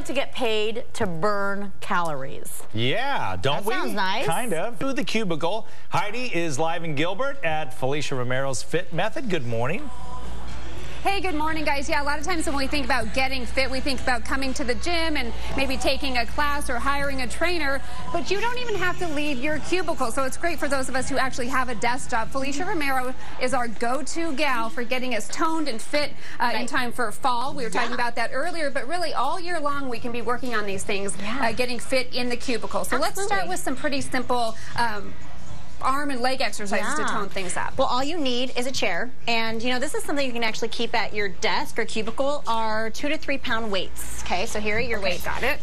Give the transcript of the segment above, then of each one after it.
like to get paid to burn calories. Yeah, don't we? Sounds nice. Kind of. Through the cubicle, Heidi is live in Gilbert at Felicia Romero's Fit Method. Good morning. Hey, good morning, guys. Yeah, a lot of times when we think about getting fit, we think about coming to the gym and maybe taking a class or hiring a trainer, but you don't even have to leave your cubicle. So it's great for those of us who actually have a desk job. Felicia Romero is our go-to gal for getting us toned and fit in time for fall. We were talking about that earlier, but really all year long we can be working on these things, getting fit in the cubicle. So let's start with some pretty simple arm and leg exercises to tone things up. Well, all you need is a chair, and you know, this is something you can actually keep at your desk or cubicle, are 2 to 3 pound weights. Okay, so here are your weights. Got it.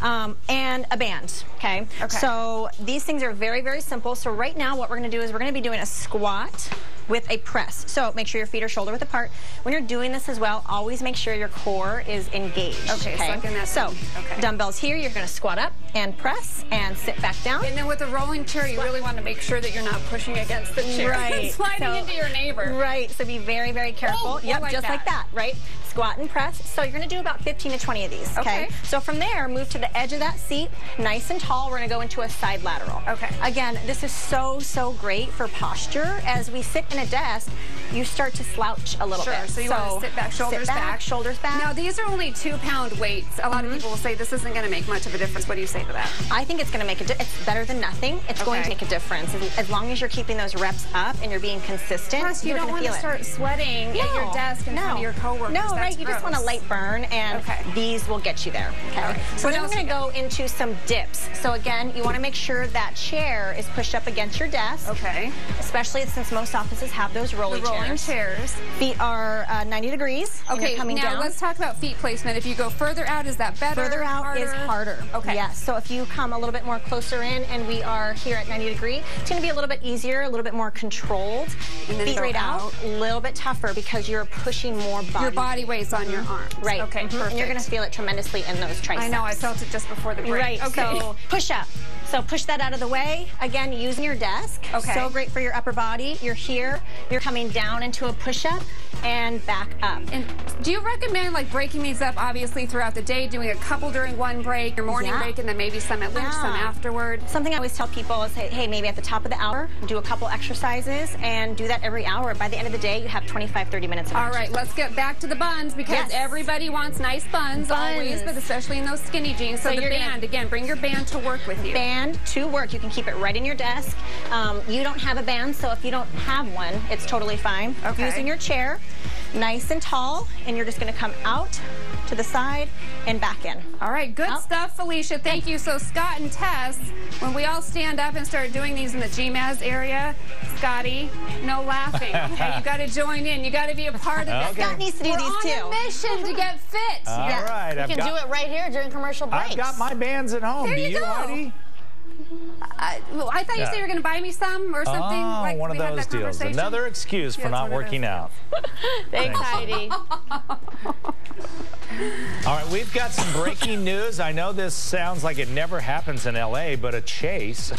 And a band. Okay. So these things are very, very simple. So right now what we're going to do is we're going to be doing a squat with a press. So make sure your feet are shoulder width apart. When you're doing this as well, always make sure your core is engaged. So dumbbells here, you're going to squat up and press and sit back down. And then with the rolling chair, you really want to make sure that you're not pushing against the chair. Right. Sliding into your neighbor. Right. So be very, very careful. Yep, like just that. like that, right? Squat and press. So you're going to do about 15 to 20 of these. Okay. So from there, move to the edge of that seat, nice and tall. We're going to go into a side lateral. Okay. Again, this is so, so great for posture. As we sit in a desk, you start to slouch a little bit. So you want to sit back, shoulders back. Shoulders back. Now, these are only 2 pound weights. A lot of people will say this isn't going to make much of a difference. What do you say to that? I think it's going to make it's better than nothing. It's going to make a difference. As long as you're keeping those reps up and you're being consistent. Plus, you don't want to start sweating at your desk in front of your coworkers. No, right? You just want a light burn, and these will get you there. Okay. So then we're going to go into some dips. So again, you want to make sure that chair is pushed up against your desk. Okay. Especially since most offices have those rolling chairs. Feet are 90 degrees. Okay. Coming now down. Let's talk about feet placement. If you go further out, is that better? Further out is harder. Okay. Yes. So if you come a little bit more closer in, and we are here at 90 degrees, it's going to be a little bit easier, a little bit more controlled. And then feet straight out, a little bit tougher because you're pushing more body. Your body weight's on your arms. Right. Okay. Perfect. And you're going to feel it tremendously in those triceps. I know. I felt it just before the break. Right. Okay. So push up. So push that out of the way. Again, using your desk. Okay. So great for your upper body. You're here. You're coming down into a push-up and back up. And do you recommend like breaking these up obviously throughout the day, doing a couple during one break, your morning break, and then maybe some at lunch, some afterward? Something I always tell people is, hey, maybe at the top of the hour, do a couple exercises and do that every hour. By the end of the day, you have 25, 30 minutes of All right, let's get back to the buns because everybody wants nice buns always, but especially in those skinny jeans. So the band, again, bring your band to work with you. Band to work. You can keep it right in your desk. You don't have a band, so if you don't have one, it's totally fine. Using your chair, nice and tall, and you're just going to come out to the side and back in. All right, good stuff, Felicia. Thank you. So Scott and Tess, when we all stand up and start doing these in the GMAS area, Scotty, no laughing. Okay, you got to join in. You got to be a part of this. Scott needs to do these too. We're on a mission to get fit. All right. You can do it right here during commercial breaks. I've got my bands at home. There you go. Heidi? I thought you said you were going to buy me some or something. Oh, like one of those deals. Another excuse for not working out. Thanks, Heidi. All right, we've got some breaking news. I know this sounds like it never happens in L.A., but a chase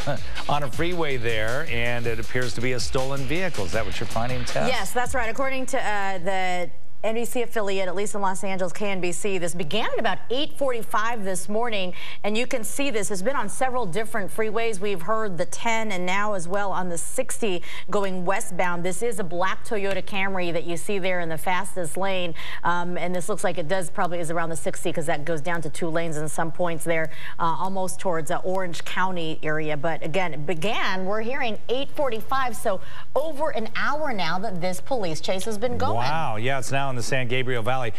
on a freeway there, and it appears to be a stolen vehicle. Is that what you're finding, Tess? Yes, that's right. According to the NBC affiliate, at least in Los Angeles, KNBC. This began at about 8:45 this morning, and you can see this has been on several different freeways. We've heard the 10 and now as well on the 60 going westbound. This is a black Toyota Camry that you see there in the fastest lane, and this looks like it probably is around the 60 because that goes down to 2 lanes in some points there, almost towards Orange County area. But again, it began, we're hearing 8:45, so over an hour now that this police chase has been going. Wow, yeah, it's now in the San Gabriel Valley.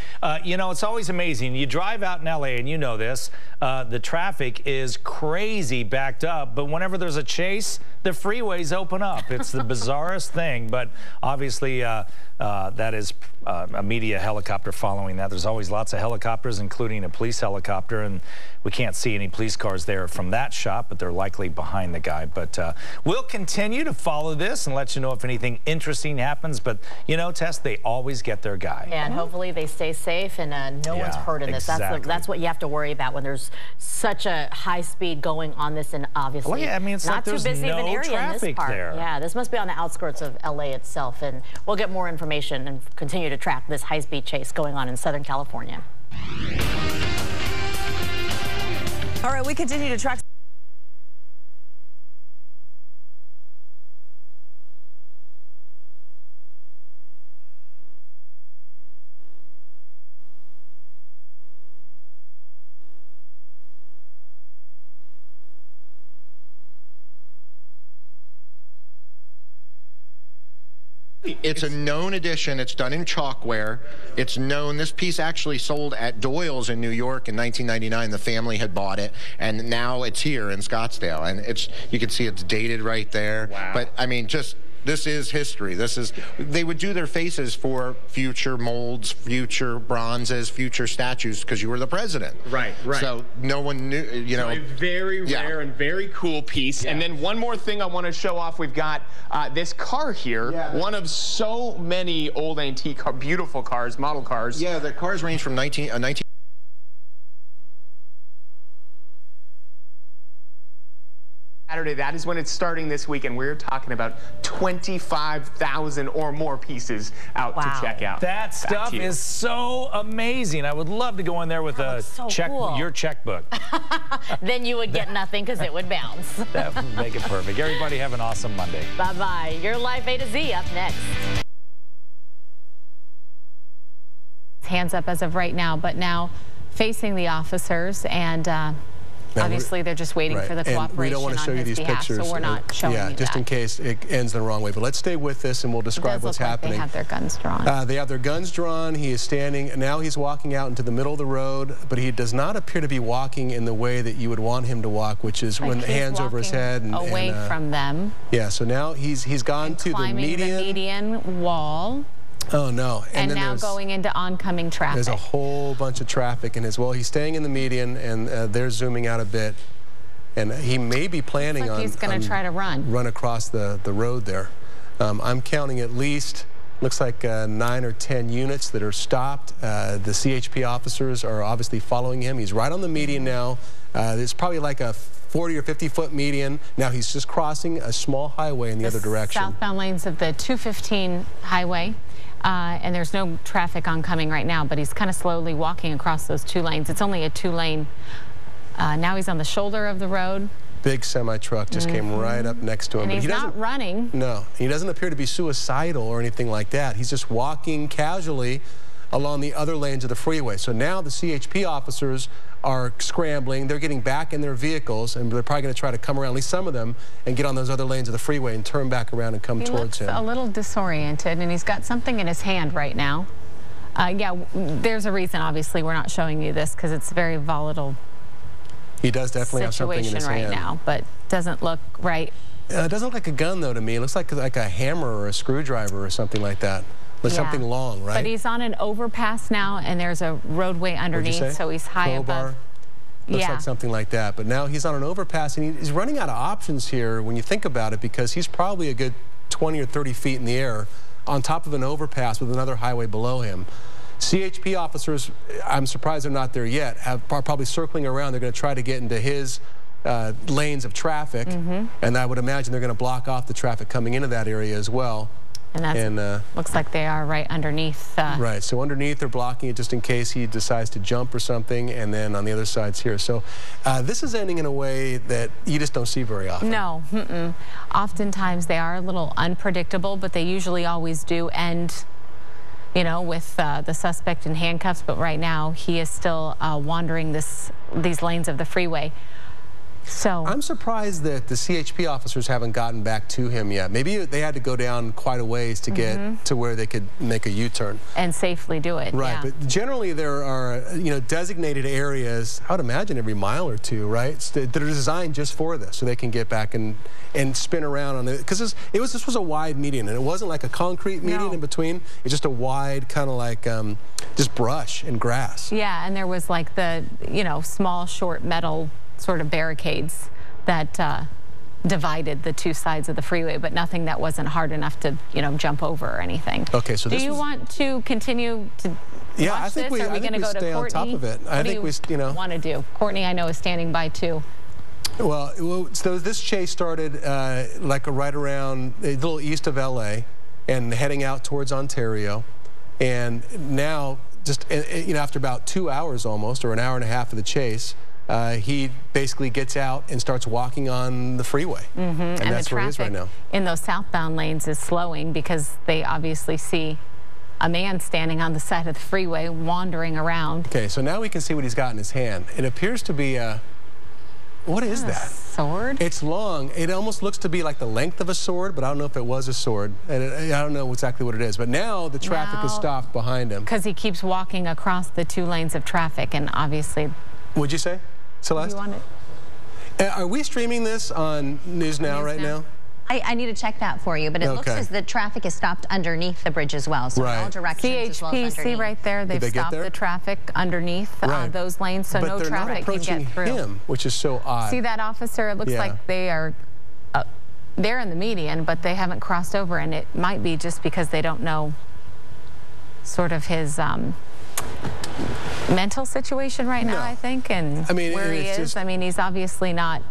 You know, it's always amazing. You drive out in LA, and you know this, the traffic is crazy backed up, but whenever there's a chase, the freeways open up. It's the bizarrest thing, but obviously that is a media helicopter following that. There's always lots of helicopters, including a police helicopter, and we can't see any police cars there from that shot, but they're likely behind the guy. But we'll continue to follow this and let you know if anything interesting happens. But, you know, Tess, they always get their guy. Yeah, and hopefully they stay safe and no one's hurt in this. That's what you have to worry about when there's such a high speed going on this, and obviously well, yeah, I mean, it's not like too busy of an area in this part. There. Yeah, this must be on the outskirts of LA itself, and we'll get more information and continue to track this high-speed chase going on in Southern California. All right, we continue to track. It's a known edition. It's done in chalkware. It's known. This piece actually sold at Doyle's in New York in 1999. The family had bought it, and now it's here in Scottsdale. And you can see it's dated right there. Wow. But I mean, this is history. They would do their faces for future molds, future bronzes, future statues, because you were the president. Right. So no one knew, you know. So a very rare and very cool piece. Yeah. And then one more thing I want to show off. We've got this car here, one of so many old antique, beautiful cars, model cars. Yeah, the cars range from 19 Saturday, that is when it's starting this weekend. We're talking about 25,000 or more pieces out to check out. That stuff is so amazing. I would love to go in there with your checkbook. Then you would get nothing because it would bounce. That would make it perfect. Everybody have an awesome Monday. Bye-bye. Your Life A to Z up next. Hands up as of right now, but now facing the officers, and obviously they're just waiting for the cooperation. We don't want to show you these pictures. So we're not showing you just in case it ends the wrong way. But let's stay with this, and we'll describe what's happening. They have their guns drawn. They have their guns drawn. He is standing. Now he's walking out into the middle of the road, but he does not appear to be walking in the way that you would want him to walk, which is when hands over his head and away from them. Yeah. So now he's gone to the median wall. Oh, no. And now going into oncoming traffic. There's a whole bunch of traffic in his, well, he's staying in the median, and they're zooming out a bit. And he may be planning on... he's going to try to run across the road there. I'm counting at least, looks like 9 or 10 units that are stopped. The CHP officers are obviously following him. He's right on the median now. It's probably like a 40 or 50-foot median. Now he's just crossing a small highway in the other direction. Southbound lanes of the 215 highway. And there's no traffic oncoming right now, but he's kind of slowly walking across those 2 lanes. It's only a 2-lane. Now he's on the shoulder of the road. Big semi-truck just came right up next to him. And he's not running. No, he doesn't appear to be suicidal or anything like that. He's just walking casually along the other lanes of the freeway. So now the CHP officers are scrambling. They're getting back in their vehicles, and they're probably going to try to come around, at least some of them, and get on those other lanes of the freeway and turn back around and come towards him. He looks a little disoriented, and he's got something in his hand right now. Yeah, there's a reason, obviously, we're not showing you this because it's very volatile. He does definitely have something in his hand right now, but doesn't look right. It doesn't look like a gun, though, to me. It looks like a hammer or a screwdriver or something like that. With something long, right? But he's on an overpass now, and there's a roadway underneath, so he's high above. Looks like something like that. But now he's on an overpass, and he's running out of options here when you think about it, because he's probably a good 20 or 30 feet in the air on top of an overpass with another highway below him. CHP officers, I'm surprised they're not there yet, are probably circling around. They're going to try to get into his lanes of traffic, and I would imagine they're going to block off the traffic coming into that area as well. And that looks like they are right underneath. Right, so underneath they're blocking it just in case he decides to jump or something, and then on the other side's here. So this is ending in a way that you just don't see very often. No, oftentimes they are a little unpredictable, but they usually always do end, you know, with the suspect in handcuffs. But right now he is still wandering these lanes of the freeway. So I'm surprised that the CHP officers haven't gotten back to him yet. Maybe they had to go down quite a ways to get to where they could make a U-turn and safely do it. Right, but generally there are, you know, designated areas, I would imagine every mile or two, right, that are designed just for this, so they can get back and spin around on it. Because this was a wide median, and it wasn't like a concrete median in between. It's just a wide kind of like just brush and grass. Yeah, and there was like the, you know, small, short metal sort of barricades that divided the 2 sides of the freeway, but nothing that wasn't hard enough to, you know, jump over or anything. Okay, so do you want to continue to watch this? Or are we going to go to Courtney? On top of it. I think we, you know, want to do. Courtney, I know, is standing by too. Well, so this chase started like right around a little east of LA and heading out towards Ontario, and now just, you know, after about 2 hours almost, or an hour and a half of the chase, he basically gets out and starts walking on the freeway. And that's where he is right now. In those southbound lanes is slowing because they obviously see a man standing on the side of the freeway wandering around. Okay, so now we can see what he's got in his hand. It appears to be a, what is that? Sword? It's long. It almost looks to be like the length of a sword, but I don't know if it was a sword. And I don't know exactly what it is. But now the traffic is stopped behind him. Because he keeps walking across the 2 lanes of traffic, and obviously... What'd you say, Celeste? You want it? Are we streaming this on News Now right now? I need to check that for you, but it looks as the traffic is stopped underneath the bridge as well, so in all directions as well as underneath. right there, they've stopped the traffic underneath those lanes, so no traffic can get through. Him, which is so odd. See that officer? It looks like they are, they're in the median, but they haven't crossed over, and it might be just because they don't know sort of his mental situation right now, I think, and where he is. I mean, he's obviously not.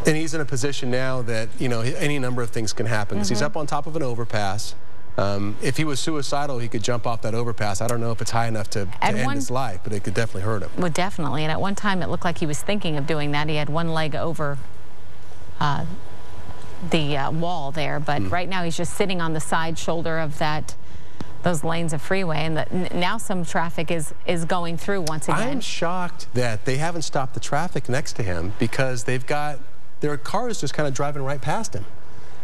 And he's in a position now that, you know, any number of things can happen because he's up on top of an overpass. If he was suicidal, he could jump off that overpass. I don't know if it's high enough to end his life, but it could definitely hurt him. Well, definitely. And at one time, it looked like he was thinking of doing that. He had one leg over the wall there, but right now he's just sitting on the side shoulder of those lanes of freeway, and now some traffic is going through once again. I'm shocked that they haven't stopped the traffic next to him because they've got their cars just kind of driving right past him.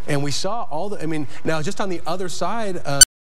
And we saw all the, I mean, now just on the other side